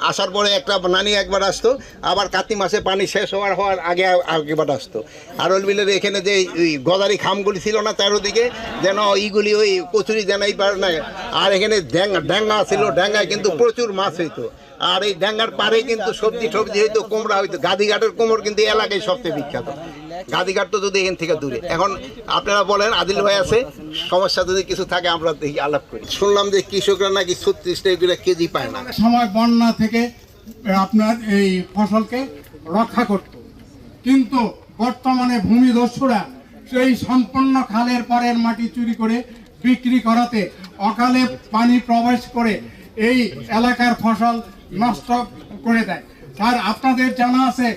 আসার পরে একটা নানি একবার আসতো, আবার কার্তিক মাসে পানি শেষ হওয়ার আগে আগেবার আসতো। আরল বিলের এখানে যে গদারি খামগুলি ছিল না চারোদিকে, যেন এইগুলি ওই কচুরি যেন এই পার না। আর এখানে ড্যাঙ্গা ছিল, ড্যাঙ্গায় কিন্তু প্রচুর মাছ হইতো। আর এই ড্যাঙ্গার পাড়ে কিন্তু সবজি হইতো, কুমড়া হইতো। গাদিঘাটের কুমড় কিন্তু এলাকায় সবচেয়ে বিখ্যাত। গাদিঘাট তো যদি এখান থেকে দূরে। এখন আপনারা বলেন, আদিল ভাই আছে, সমস্যা যদি কিছু থাকে আমরা দেখি আলাপ করি। শুনলাম যে কৃষকরা নাকি 36 টাকা কেজি পায় না। সময় বন্যা থেকে আপনার এই ফসলকে রক্ষা করত, কিন্তু বর্তমানে ভূমিদস্যুরা সেই সম্পূর্ণ খালের পরের মাটি চুরি করে বিক্রি করাতে অকালে পানি প্রবেশ করে এই এলাকার ফসল নষ্ট করে দেয়। স্যার, আপনাদের জানা আছে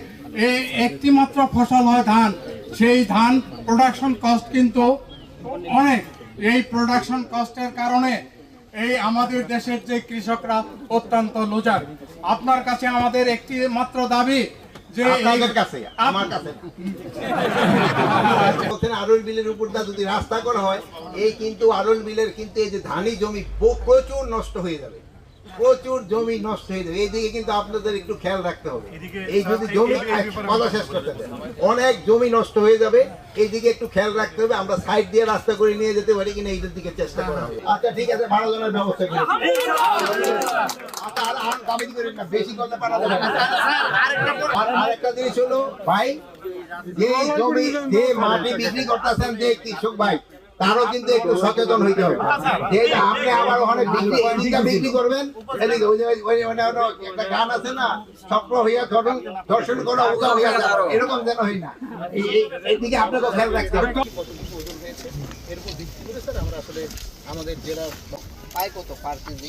এই একটি মাত্র ফসল হয় ধান, সেই ধান প্রোডাকশন কস্ট কিন্তু অনেক। এই প্রোডাকশন কস্টের কারণে এই আমাদের দেশের যে কৃষকরা অত্যন্ত লুজার। আপনার কাছে আমাদের একটি মাত্র দাবি যে আপনাদের কাছে, আমার কাছে আরল বিলের উপর যদি রাস্তা করা হয়, এই কিন্তু আরল বিলের কিন্তু এই যে ধানি জমি প্রচুর নষ্ট হয়ে যাবে, প্রচুর জমি নষ্ট হয়ে যাবে। এইদিকে কিন্তু আপনাদের একটু খেয়াল রাখতে হবে। এই যদি জমি কথা শেষ করতে দেন, অনেক জমি নষ্ট হয়ে যাবে, এইদিকে একটু খেয়াল রাখতে হবে। আমরা সাইড দিয়ে রাস্তা করে নিয়ে যেতে পারি কিনা এইটার দিকে চেষ্টা করা হবে। আচ্ছা ঠিক আছে, ভাড়া জনের ব্যবস্থা করি। বেশি কথা পারা যাবে না। আরেকটা জিনিস হলো ভাই, যে জমি যে মাটি বিক্রি করতেছেন যে কৃষক ভাই, তারও কিন্তু একটু সচেতন হইতে হবে। আপনি আবার ওখানে বিক্রি করবেন, একটা গান আছে না, স্বপ্ন হইয়া দর্শন করা হইয়া যাবে, এরকম যেন হয় না। এইদিকে আপনাকে খেয়াল রাখতে হবে। আমরা আসলে আমাদের জেলা পায় কত পার কেজি,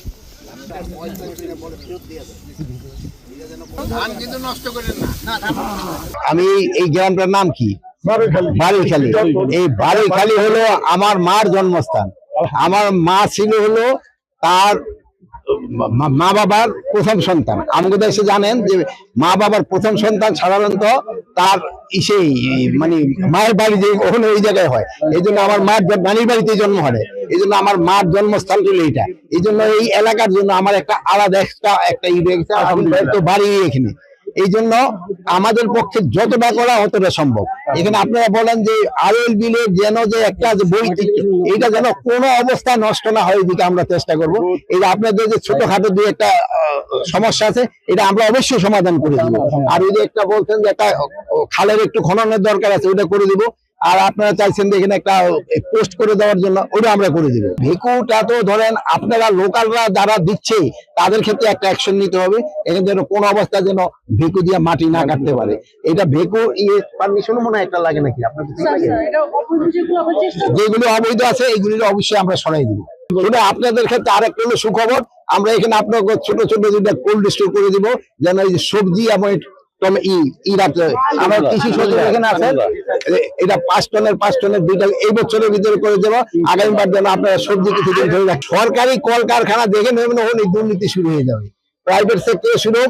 ধান কিন্তু নষ্ট করেন না। আমি এই গ্রামটার নাম কি? বারৈখালী। এই বারৈখালী হলো আমার মার জন্মস্থান। আমার মা ছিল হলো তার মা বাবার প্রথম সন্তান। আমাদের দেশে জানেন যে মা বাবার প্রথম সন্তান সাধারণত তার মানে মায়ের বাড়ি যে ওখানে ওই জায়গায় হয়। এই জন্য আমার মার নানির বাড়িতে জন্ম হয়, এই জন্য আমার মার জন্মস্থান ছিল এইটা। এই জন্য এই এলাকার জন্য আমার একটা আলাদা একটা বাড়ি এখানে। এই জন্য আমাদের পক্ষে যতটা করা অতটা সম্ভব। এখানে আপনারা বলেন যে আরএল বিলের যেন যে একটা বই, এটা যেন কোনো অবস্থা নষ্ট না হয়, এদিকে আমরা চেষ্টা করব। এই যে আপনাদের যে ছোটখাটো দুই একটা সমস্যা আছে, এটা আমরা অবশ্যই সমাধান করে দিব। আর ওই যে একটা বলছেন যে একটা খালের একটু খননের দরকার আছে, ওটা করে দিব। আর আপনারা চাইছেন যে এখানে একটা পোস্ট করে দেওয়ার জন্য, ওটা আমরা করে দিব। ভেকুটা তো ধরেন আপনারা লোকালরা যারা দিচ্ছে তাদের ক্ষেত্রে একটা অ্যাকশন নিতে হবে। এখানে যেন কোনো অবস্থা যেন ভেকু দিয়ে মাটি না কাটতে পারে। এটা ভেকু পারমিশন মনে হয় একটা লাগে নাকি আপনার? যেগুলো অবৈধ আছে এইগুলি অবশ্যই আমরা সরাই দিব। কিন্তু আপনাদের ক্ষেত্রে আরেকটা হলো সুখবর, আমরা এখানে আপনাকে ছোট ছোট দুইটা কোল্ড স্টোর করে দিব, যেন এই সবজি এবং আমার কৃষি সচিব এখানে আছেন, এটা 5 টনের দুইটা এই বছরের ভিতরে করে দেবো। আগামীবার যেন আপনারা সবজি কিছুদিন ধরে রাখেন। সরকারি কলকারখানা দেখে নেবেন, ওখানে দুর্নীতি শুরু হয়ে যাবে। প্রাইভেট সেক্টরে শুরু,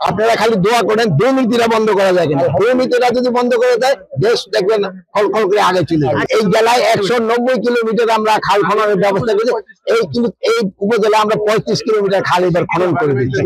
আপনারা খালি দোয়া করেন দুর্নীতিটা বন্ধ করা যায় কিনা। দুর্নীতিটা যদি বন্ধ করে দেয়, দেশ দেখবেন খল করে আগে চলে যাবে। এই জেলায় 190 কিলোমিটার আমরা খাল খননের ব্যবস্থা করেছি। এই উপজেলায় আমরা 35 কিলোমিটার খাল এবার খনন করে দিচ্ছি।